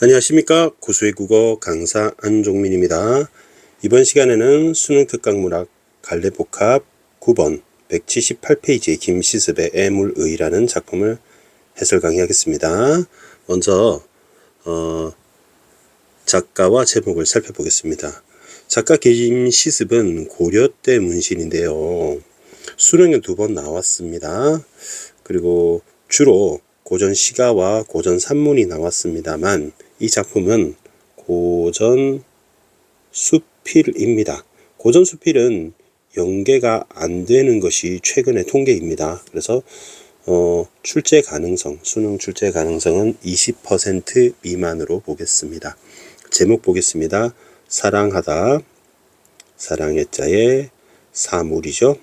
안녕하십니까. 고수의 국어 강사 안종민입니다. 이번 시간에는 수능 특강문학 갈래복합 9번 178페이지의 김시습의 애물의라는 작품을 해설 강의하겠습니다. 먼저 작가와 제목을 살펴보겠습니다. 작가 김시습은 고려 때 문신인데요. 수능에 2번 나왔습니다. 그리고 주로 고전 시가와 고전 산문이 나왔습니다만 이 작품은 고전 수필입니다. 고전 수필은 연계가 안 되는 것이 최근의 통계입니다. 그래서 출제 가능성, 수능 출제 가능성은 20% 미만으로 보겠습니다. 제목 보겠습니다. 사랑하다, 사랑의 자의 사물이죠.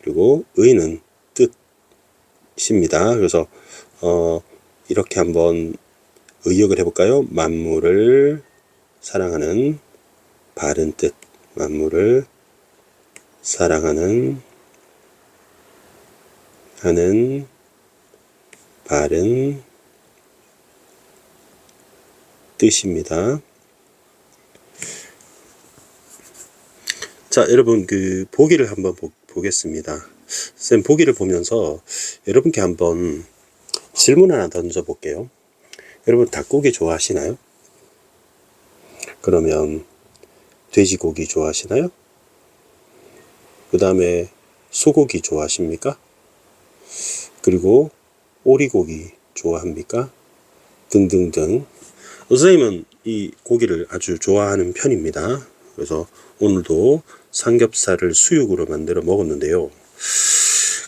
그리고 의는 뜻입니다. 그래서 이렇게 한번 의역을 해볼까요? 만물을 사랑하는 바른 뜻, 만물을 사랑하는 바른 뜻입니다. 자, 여러분 보기를 한번 보겠습니다. 쌤 보기를 보면서 여러분께 한번 질문 하나 던져볼게요. 여러분 닭고기 좋아하시나요? 그러면 돼지고기 좋아하시나요? 그 다음에 소고기 좋아하십니까? 그리고 오리고기 좋아합니까? 등등등. 선생님은 이 고기를 아주 좋아하는 편입니다. 그래서 오늘도 삼겹살을 수육으로 만들어 먹었는데요.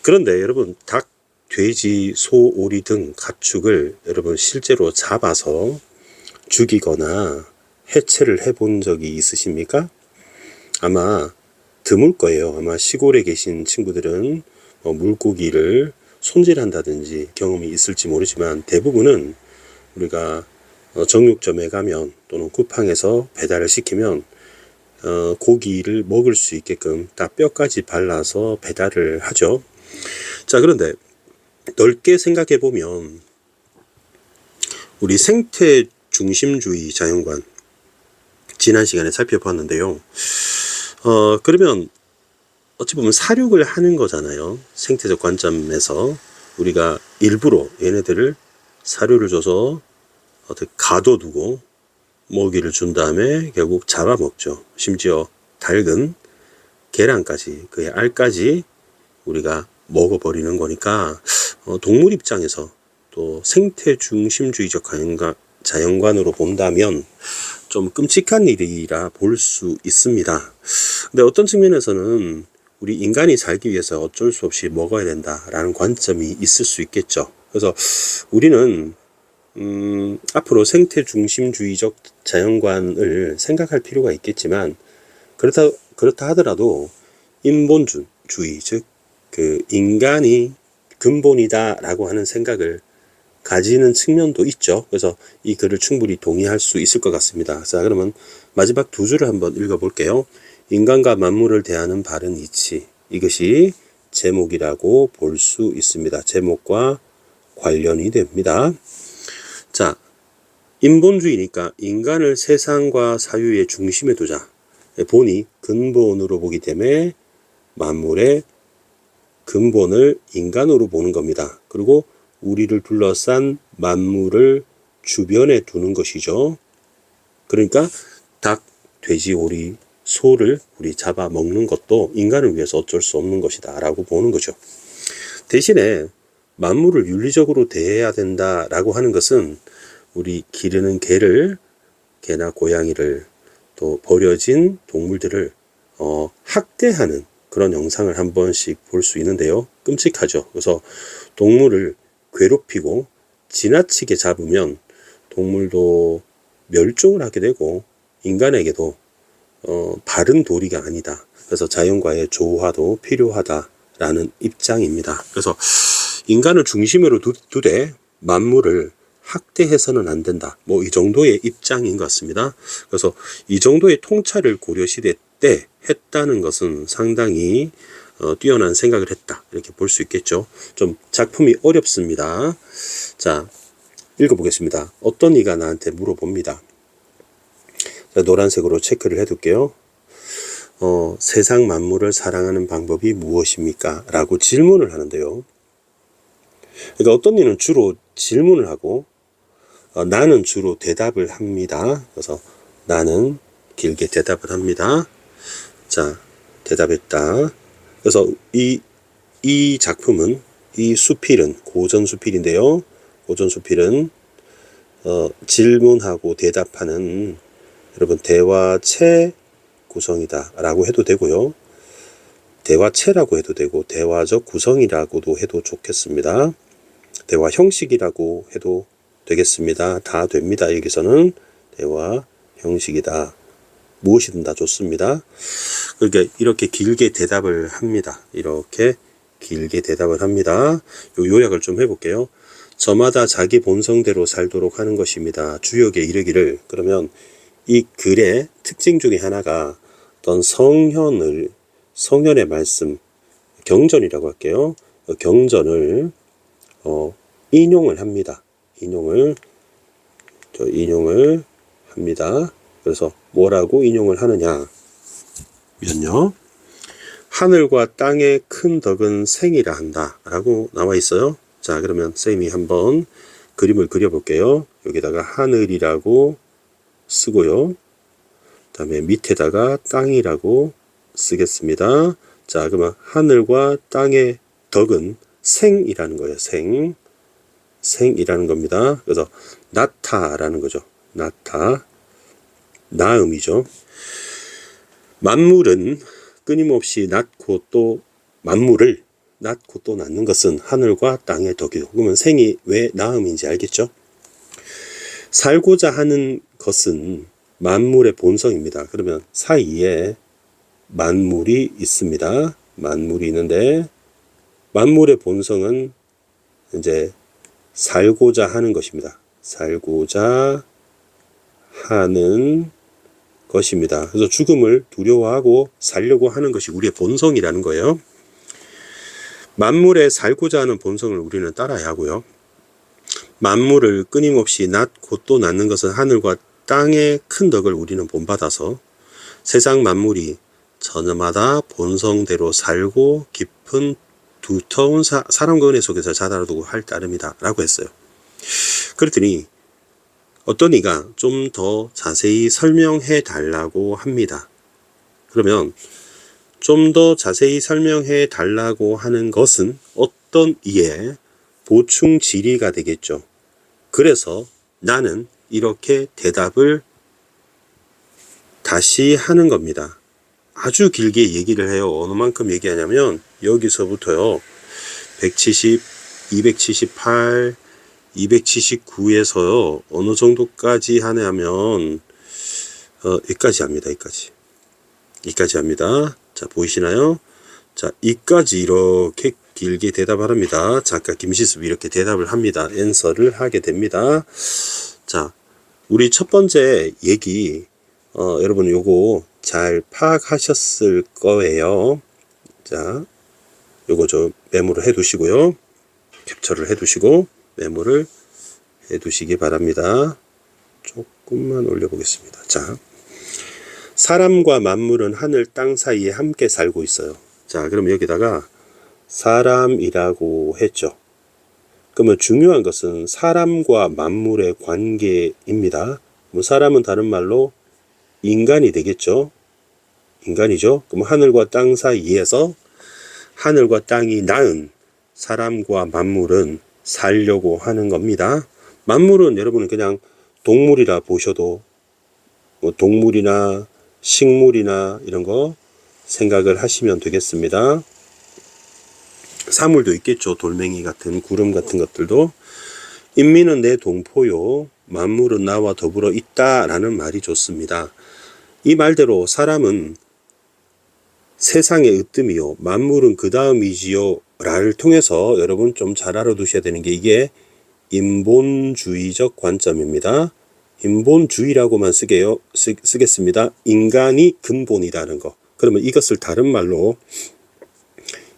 그런데 여러분 닭, 돼지, 소, 오리 등 가축을 여러분 실제로 잡아서 죽이거나 해체를 해본 적이 있으십니까? 아마 드물 거예요. 아마 시골에 계신 친구들은 물고기를 손질한다든지 경험이 있을지 모르지만 대부분은 우리가 정육점에 가면 또는 쿠팡에서 배달을 시키면 고기를 먹을 수 있게끔 딱 뼈까지 발라서 배달을 하죠. 자, 그런데 넓게 생각해 보면 우리 생태 중심주의 자연관 지난 시간에 살펴봤는데요. 그러면 어찌 보면 사육을 하는 거잖아요. 생태적 관점에서 우리가 일부러 얘네들을 사료를 줘서 어떻게 가둬두고 먹이를 준 다음에 결국 잡아먹죠. 심지어 닭은 계란까지, 그의 알까지 우리가 먹어버리는 거니까 동물 입장에서 또 생태 중심주의적 자연관으로 본다면 좀 끔찍한 일이라 볼 수 있습니다. 근데 어떤 측면에서는 우리 인간이 살기 위해서 어쩔 수 없이 먹어야 된다라는 관점이 있을 수 있겠죠. 그래서 우리는 앞으로 생태 중심주의적 자연관을 생각할 필요가 있겠지만 그렇다 하더라도 인본주의, 즉 인간이 근본이다라고 하는 생각을 가지는 측면도 있죠. 그래서 이 글을 충분히 동의할 수 있을 것 같습니다. 자, 그러면 마지막 2줄을 한번 읽어볼게요. 인간과 만물을 대하는 바른 이치, 이것이 제목이라고 볼 수 있습니다. 제목과 관련이 됩니다. 자, 인본주의니까 인간을 세상과 사유의 중심에 두자. 본이 근본으로 보기 때문에 만물의 근본을 인간으로 보는 겁니다. 그리고 우리를 둘러싼 만물을 주변에 두는 것이죠. 그러니까 닭, 돼지, 오리, 소를 우리 잡아먹는 것도 인간을 위해서 어쩔 수 없는 것이다 라고 보는 거죠. 대신에 만물을 윤리적으로 대해야 된다라고 하는 것은 우리 기르는 개나 고양이를 또 버려진 동물들을 학대하는 그런 영상을 한 번씩 볼 수 있는데요. 끔찍하죠. 그래서 동물을 괴롭히고 지나치게 잡으면 동물도 멸종을 하게 되고 인간에게도 바른 도리가 아니다. 그래서 자연과의 조화도 필요하다라는 입장입니다. 그래서 인간을 중심으로 두되 만물을 학대해서는 안 된다. 이 정도의 입장인 것 같습니다. 그래서 이 정도의 통찰을 고려시대 때 했다는 것은 상당히 뛰어난 생각을 했다. 이렇게 볼 수 있겠죠. 좀 작품이 어렵습니다. 자, 읽어보겠습니다. 어떤 이가 나한테 물어봅니다. 자, 노란색으로 체크를 해둘게요. 세상 만물을 사랑하는 방법이 무엇입니까? 라고 질문을 하는데요. 그러니까 어떤 이는 주로 질문을 하고 나는 주로 대답을 합니다. 그래서 나는 길게 대답을 합니다. 자, 대답했다. 그래서 이 작품은, 이 수필은 고전 수필인데요. 고전 수필은 질문하고 대답하는 여러분 대화체 구성이다 라고 해도 되고요. 대화체라고 해도 되고 대화적 구성이라고도 해도 좋겠습니다. 대화 형식이라고 해도 되겠습니다. 다 됩니다. 여기서는 대화 형식이다. 무엇이든 다 좋습니다. 그러니까 이렇게 길게 대답을 합니다. 이렇게 길게 대답을 합니다. 요약을 좀 해볼게요. 저마다 자기 본성대로 살도록 하는 것입니다. 주역에 이르기를. 그러면 이 글의 특징 중에 하나가 어떤 성현의 말씀, 경전이라고 할게요. 경전을 인용을 합니다. 인용을 합니다. 그래서 뭐라고 인용을 하느냐 면요. 하늘과 땅의 큰 덕은 생이라 한다 라고 나와 있어요. 자, 그러면 쌤이 한번 그림을 그려볼게요. 여기다가 하늘이라고 쓰고요. 그 다음에 밑에다가 땅이라고 쓰겠습니다. 자, 그러면 하늘과 땅의 덕은 생이라는 거예요. 생이라는 겁니다. 그래서 나타라는 거죠. 나음이죠. 만물은 끊임없이 낳고 또 만물을 낳고 또 낳는 것은 하늘과 땅의 덕이요. 그러면 생이 왜 나음인지 알겠죠? 살고자 하는 것은 만물의 본성입니다. 그러면 사이에 만물이 있습니다. 만물이 있는데 만물의 본성은 이제 살고자 하는 것입니다. 살고자 하는 것입니다. 그래서 죽음을 두려워하고 살려고 하는 것이 우리의 본성이라는 거예요. 만물에 살고자 하는 본성을 우리는 따라야 하고요. 만물을 끊임없이 낳고 또 낳는 것은 하늘과 땅의 큰 덕을 우리는 본받아서 세상 만물이 저마다 본성대로 살고 깊은 두터운 사람과 은혜 속에서 자라도록 할 따름이다 라고 했어요. 그랬더니 어떤 이가 좀 더 자세히 설명해 달라고 합니다. 그러면 좀 더 자세히 설명해 달라고 하는 것은 어떤 이의 보충 질의가 되겠죠. 그래서 나는 이렇게 대답을 다시 하는 겁니다. 아주 길게 얘기를 해요. 어느 만큼 얘기하냐면 여기서부터요. 170, 278, 279에서요. 어느 정도까지 하냐면 여기까지 합니다. 여기까지 합니다. 자, 보이시나요? 자, 이까지 이렇게 길게 대답을 합니다. 작가 김시습이 이렇게 대답을 합니다. 앤서를 하게 됩니다. 자, 우리 첫 번째 얘기 여러분 요거 잘 파악하셨을 거예요. 자, 요거 좀 메모를 해 두시고요. 캡처를 해 두시고 메모를 해 두시기 바랍니다. 조금만 올려보겠습니다. 자, 사람과 만물은 하늘 땅 사이에 함께 살고 있어요. 자, 그럼 여기다가 사람이라고 했죠. 그러면 중요한 것은 사람과 만물의 관계입니다. 뭐 사람은 다른 말로 인간이 되겠죠. 인간이죠. 그럼 하늘과 땅 사이에서 하늘과 땅이 낳은 사람과 만물은 살려고 하는 겁니다. 만물은 여러분은 그냥 동물이라 보셔도 뭐 동물이나 식물이나 이런 거 생각을 하시면 되겠습니다. 사물도 있겠죠. 돌멩이 같은 구름 같은 것들도. 인민은 내 동포요 만물은 나와 더불어 있다라는 말이 좋습니다. 이 말대로 사람은 세상의 으뜸이요 만물은 그 다음이지요 라를 통해서 여러분 좀 잘 알아두셔야 되는 게 이게 인본주의적 관점입니다. 인본주의라고만 쓰겠습니다. 인간이 근본이라는 거. 그러면 이것을 다른 말로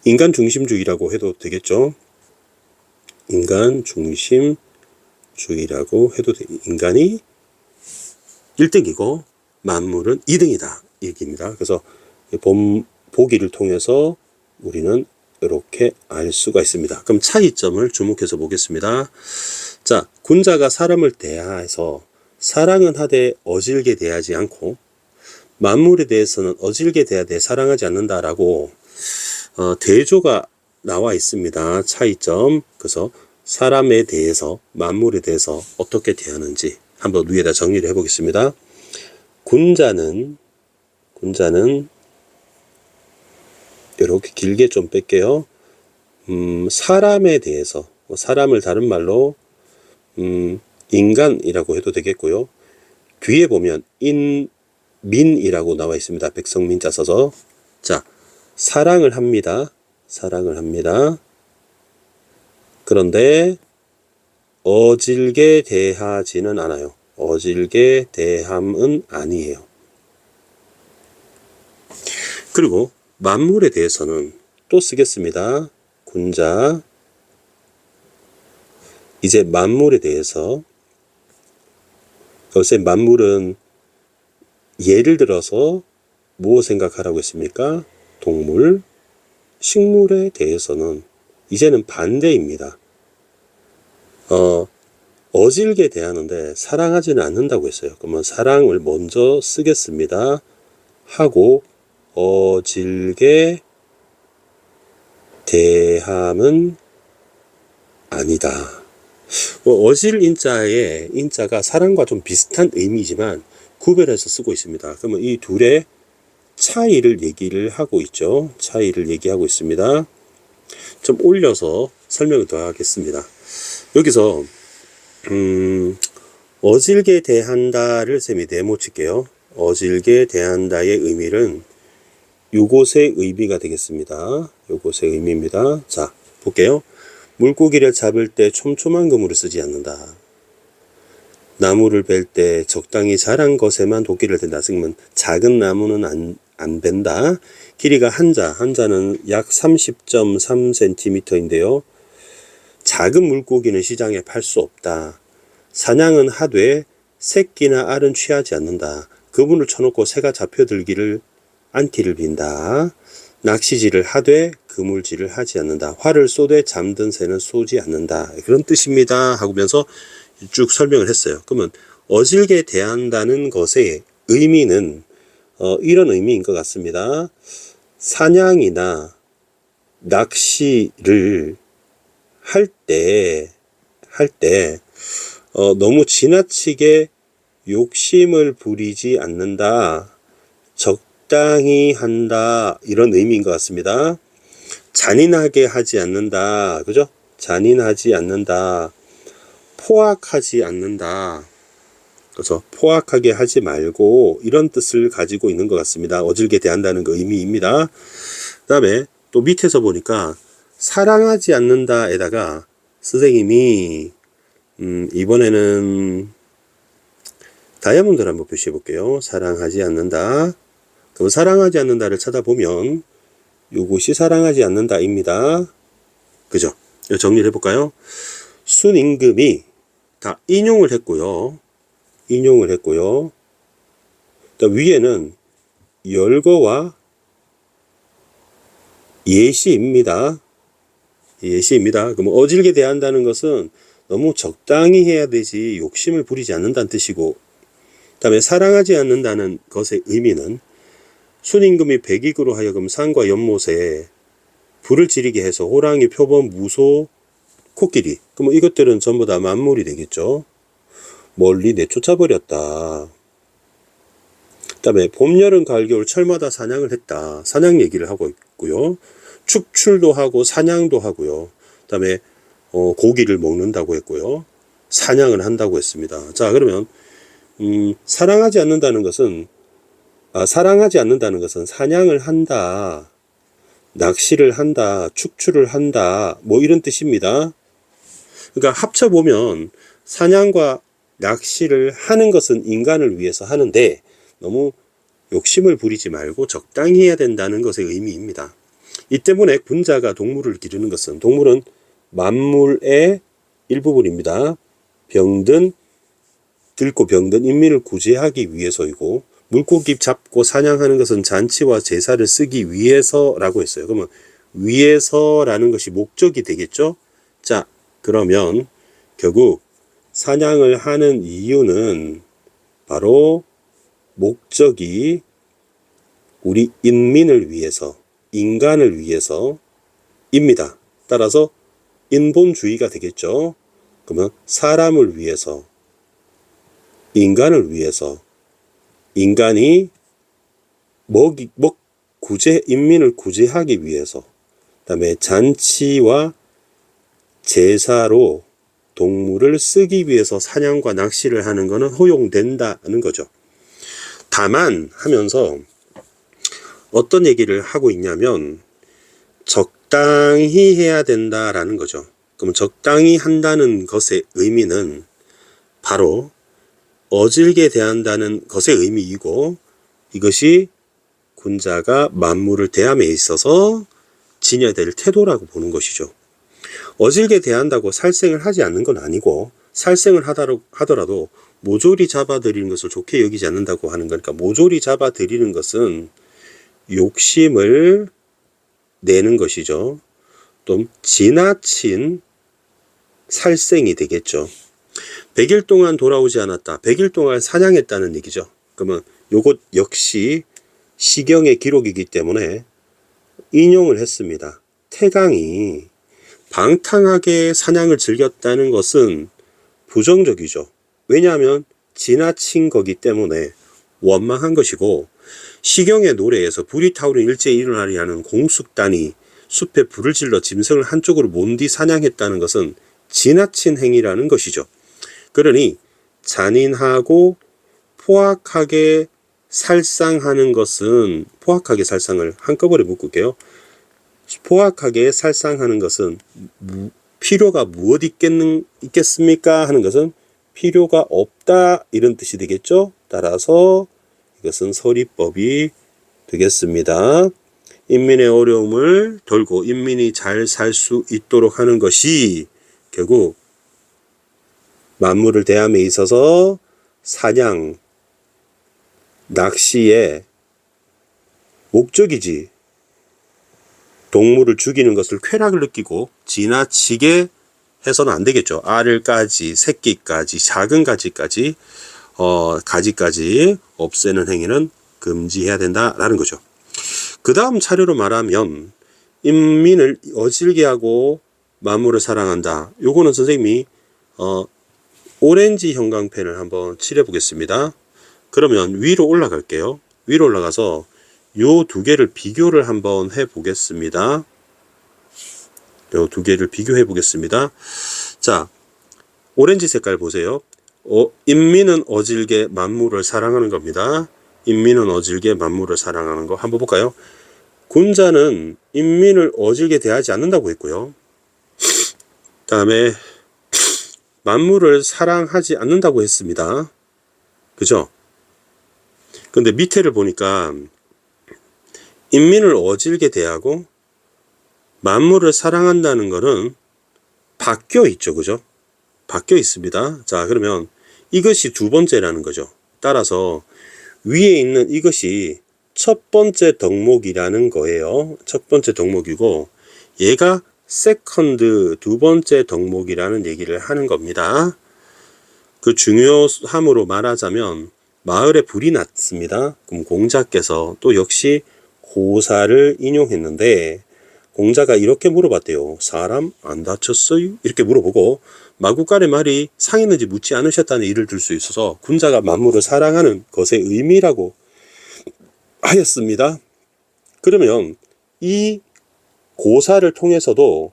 인간 중심주의라고 해도 되겠죠. 인간 중심주의. 주의라고 해도 인간이 1등이고 만물은 2등이다 이 얘기입니다. 그래서 보기를 통해서 우리는 이렇게 알 수가 있습니다. 그럼 차이점을 주목해서 보겠습니다. 자, 군자가 사람을 대하여서 사랑은 하되 어질게 대하지 않고 만물에 대해서는 어질게 대하되 사랑하지 않는다라고 대조가 나와 있습니다. 차이점. 그래서 사람에 대해서 만물에 대해서 어떻게 대하는지 한번 위에다 정리를 해보겠습니다. 군자는 이렇게 길게 좀 뺄게요. 사람에 대해서, 사람을 다른 말로 인간이라고 해도 되겠고요. 뒤에 보면 민이라고 나와 있습니다. 백성민자 써서. 자, 사랑을 합니다. 그런데 어질게 대하지는 않아요. 어질게 대함은 아니에요. 그리고 만물에 대해서는 또 쓰겠습니다. 군자. 이제 만물에 대해서, 요새 만물은 예를 들어서 무엇 생각하라고 했습니까? 동물, 식물에 대해서는 이제는 반대입니다. 어질게 대하는데 사랑하지는 않는다고 했어요. 그러면 사랑을 먼저 쓰겠습니다. 하고 어질게 대함은 아니다. 어질 인자의 인자가 사랑과 좀 비슷한 의미지만 구별해서 쓰고 있습니다. 그러면 이 둘의 차이를 얘기를 하고 있죠. 차이를 얘기하고 있습니다. 좀 올려서 설명을 더 하겠습니다. 여기서 어질게 대한다를 쌤이 네모칠게요. 어질게 대한다의 의미는 요것의 의미가 되겠습니다. 요것의 의미입니다. 자, 볼게요. 물고기를 잡을 때 촘촘한 그물을 쓰지 않는다. 나무를 벨 때 적당히 자란 것에만 도끼를 댄다. 그러면 작은 나무는 안 벤다. 길이가 한자는 약 30.3cm인데요. 작은 물고기는 시장에 팔 수 없다. 사냥은 하되 새끼나 알은 취하지 않는다. 그물을 쳐놓고 새가 잡혀들기를 않기를 빈다. 낚시질을 하되 그물질을 하지 않는다. 활을 쏘되 잠든 새는 쏘지 않는다. 그런 뜻입니다. 하면서 쭉 설명을 했어요. 그러면 어질게 대한다는 것의 의미는 이런 의미인 것 같습니다. 사냥이나 낚시를 할 때 너무 지나치게 욕심을 부리지 않는다. 적당히 한다. 이런 의미인 것 같습니다. 잔인하게 하지 않는다. 그죠? 잔인하지 않는다. 포악하지 않는다. 그래서 포악하게 하지 말고 이런 뜻을 가지고 있는 것 같습니다. 어질게 대한다는 그 의미입니다. 그 다음에 또 밑에서 보니까 사랑하지 않는다에다가 선생님이 이번에는 다이아몬드를 한번 표시해 볼게요. 사랑하지 않는다. 그럼 사랑하지 않는다를 찾아보면 이것이 사랑하지 않는다입니다. 그죠? 정리를 해볼까요? 순임금이 다 인용을 했고요. 위에는 열거와 예시입니다. 그럼 어질게 대한다는 것은 너무 적당히 해야 되지 욕심을 부리지 않는다는 뜻이고, 그 다음에 사랑하지 않는다는 것의 의미는 순임금이 백익으로 하여금 산과 연못에 불을 지르게 해서 호랑이, 표범, 무소, 코끼리, 그럼 이것들은 전부 다 만물이 되겠죠. 멀리 내쫓아 버렸다. 그 다음에 봄, 여름, 가을, 겨울 철마다 사냥을 했다. 사냥 얘기를 하고 있고요. 축출도 하고 사냥도 하고요. 그 다음에 고기를 먹는다고 했고요. 사냥을 한다고 했습니다. 자, 그러면 사랑하지 않는다는 것은 사냥을 한다, 낚시를 한다, 축출을 한다, 뭐 이런 뜻입니다. 그러니까 합쳐보면 사냥과 낚시를 하는 것은 인간을 위해서 하는데 너무 욕심을 부리지 말고 적당히 해야 된다는 것의 의미입니다. 이 때문에 군자가 동물을 기르는 것은, 동물은 만물의 일부분입니다. 병든 들고 병든 인민을 구제하기 위해서이고, 물고기 잡고 사냥하는 것은 잔치와 제사를 쓰기 위해서라고 했어요. 그러면 위해서라는 것이 목적이 되겠죠? 자, 그러면 결국 사냥을 하는 이유는 바로 목적이 우리 인민을 위해서, 인간을 위해서입니다. 따라서 인본주의가 되겠죠. 그러면 사람을 위해서, 인간을 위해서, 인간이 인민을 구제하기 위해서, 그다음에 잔치와 제사로 동물을 쓰기 위해서 사냥과 낚시를 하는 것은 허용된다는 거죠. 다만 하면서 어떤 얘기를 하고 있냐면 적당히 해야 된다라는 거죠. 그럼 적당히 한다는 것의 의미는 바로 어질게 대한다는 것의 의미이고, 이것이 군자가 만물을 대함에 있어서 지녀야 될 태도라고 보는 것이죠. 어질게 대한다고 살생을 하지 않는 건 아니고, 살생을 하더라도 모조리 잡아들이는 것을 좋게 여기지 않는다고 하는 거니까, 모조리 잡아들이는 것은 욕심을 내는 것이죠. 또 지나친 살생이 되겠죠. 100일 동안 돌아오지 않았다. 100일 동안 사냥했다는 얘기죠. 그러면 요것 역시 시경의 기록이기 때문에 인용을 했습니다. 태강이 방탕하게 사냥을 즐겼다는 것은 부정적이죠. 왜냐하면 지나친 거기 때문에 원망한 것이고, 시경의 노래에서 불이 타오르는 일제히 일어나리 하는 공숙단이 숲에 불을 질러 짐승을 한쪽으로 몬디 사냥했다는 것은 지나친 행위라는 것이죠. 그러니 잔인하고 포악하게 살상하는 것은, 포악하게 살상을 한꺼번에 묶을게요. 포악하게 살상하는 것은 필요가 무엇 있겠습니까 하는 것은 필요가 없다, 이런 뜻이 되겠죠. 따라서 이것은 서리법이 되겠습니다. 인민의 어려움을 덜고 인민이 잘 살 수 있도록 하는 것이 결국 만물을 대함에 있어서 사냥, 낚시의 목적이지, 동물을 죽이는 것을 쾌락을 느끼고 지나치게 해서는 안 되겠죠. 알까지, 새끼까지, 작은 가지까지, 가지까지 없애는 행위는 금지해야 된다라는 거죠. 그 다음 차례로 말하면 인민을 어질게 하고 만물을 사랑한다. 요거는 선생님이 오렌지 형광펜을 한번 칠해 보겠습니다. 그러면 위로 올라갈게요. 위로 올라가서 요 두 개를 비교를 한번 해 보겠습니다. 요 두 개를 비교해 보겠습니다. 자, 오렌지 색깔 보세요. 인민은 어질게 만물을 사랑하는 겁니다. 인민은 어질게 만물을 사랑하는 거 한번 볼까요? 군자는 인민을 어질게 대하지 않는다고 했고요. 다음에 만물을 사랑하지 않는다고 했습니다. 그죠? 근데 밑에를 보니까 인민을 어질게 대하고 만물을 사랑한다는 거는 바뀌어 있죠. 그죠? 바뀌어 있습니다. 자, 그러면 이것이 두 번째라는 거죠. 따라서 위에 있는 이것이 첫 번째 덕목이라는 거예요. 첫 번째 덕목이고, 얘가 세컨드, 두 번째 덕목이라는 얘기를 하는 겁니다. 그 중요함으로 말하자면 마을에 불이 났습니다. 그럼 공자께서 또 역시 고사를 인용했는데, 공자가 이렇게 물어봤대요. 사람 안 다쳤어요? 이렇게 물어보고 마구간의 말이 상했는지 묻지 않으셨다는 일을 들 수 있어서 군자가 만물을 사랑하는 것의 의미라고 하였습니다. 그러면 이 고사를 통해서도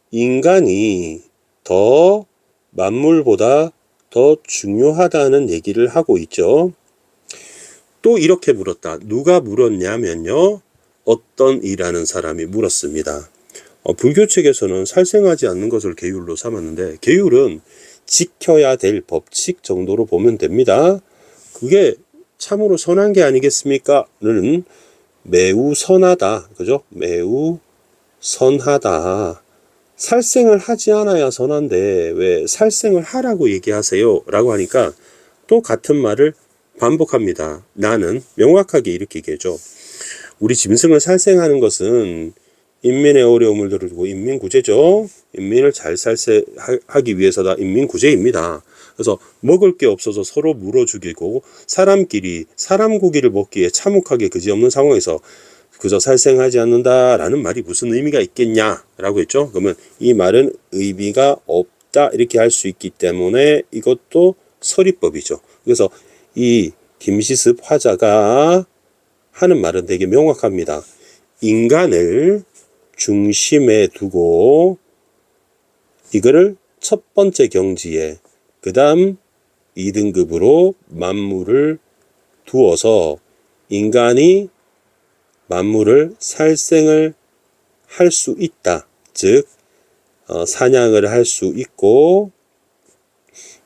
인간이 더 만물보다 더 중요하다는 얘기를 하고 있죠. 또 이렇게 물었다. 누가 물었냐면요, 어떤 이라는 사람이 물었습니다. 불교 책에서는 살생하지 않는 것을 계율로 삼았는데, 계율은 지켜야 될 법칙 정도로 보면 됩니다. 그게 참으로 선한 게 아니겠습니까? 는 매우 선하다. 그죠? 매우 선하다. 살생을 하지 않아야 선한데 왜 살생을 하라고 얘기하세요? 라고 하니까 또 같은 말을 반복합니다. 나는 명확하게 이렇게 얘기해줘. 우리 짐승을 살생하는 것은 인민의 어려움을 들고 인민구제죠. 인민을 잘 살생하기 위해서다. 인민구제입니다. 그래서 먹을 게 없어서 서로 물어 죽이고 사람끼리 사람 고기를 먹기에 참혹하게 그지없는 상황에서 그저 살생하지 않는다라는 말이 무슨 의미가 있겠냐라고 했죠. 그러면 이 말은 의미가 없다 이렇게 할 수 있기 때문에 이것도 서리법이죠. 그래서 이 김시습 화자가 하는 말은 되게 명확합니다. 인간을 중심에 두고 이거를 첫 번째 경지에 그 다음 2등급으로 만물을 두어서 인간이 만물을 살생을 할 수 있다. 즉 사냥을 할 수 있고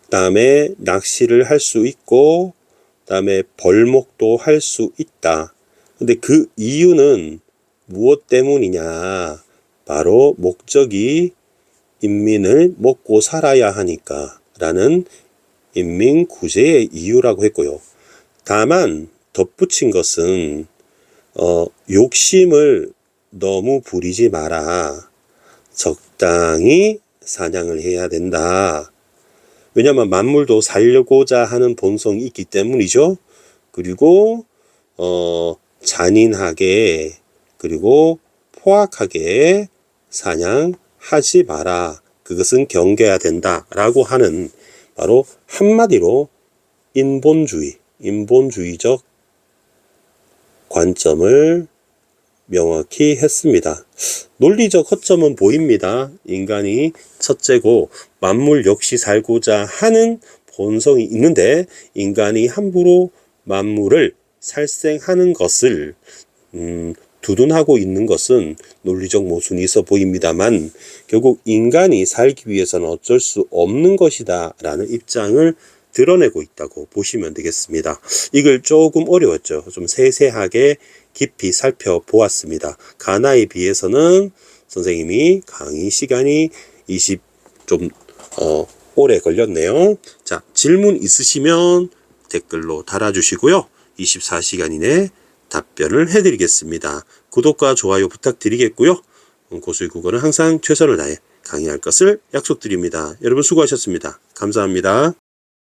그다음에 낚시를 할 수 있고 그다음에 벌목도 할 수 있다. 근데 그 이유는 무엇 때문이냐? 바로 목적이 인민을 먹고 살아야 하니까 라는 인민구제의 이유라고 했고요. 다만 덧붙인 것은 욕심을 너무 부리지 마라. 적당히 사냥을 해야 된다. 왜냐하면 만물도 살려고자 하는 본성이 있기 때문이죠. 그리고 잔인하게 그리고 포악하게 사냥하지 마라. 그것은 경계해야 된다라고 하는 바로 한마디로 인본주의적 관점을 명확히 했습니다. 논리적 허점은 보입니다. 인간이 첫째고 만물 역시 살고자 하는 본성이 있는데 인간이 함부로 만물을 살생하는 것을 두둔하고 있는 것은 논리적 모순이 있어 보입니다만 결국 인간이 살기 위해서는 어쩔 수 없는 것이다 라는 입장을 드러내고 있다고 보시면 되겠습니다. 이걸 조금 어려웠죠. 좀 세세하게 깊이 살펴보았습니다. 가나에 비해서는 선생님이 강의 시간이 좀 오래 걸렸네요. 자, 질문 있으시면 댓글로 달아주시고요. 24시간 이내 답변을 해드리겠습니다. 구독과 좋아요 부탁드리겠고요. 고수의 국어는 항상 최선을 다해 강의할 것을 약속드립니다. 여러분 수고하셨습니다. 감사합니다.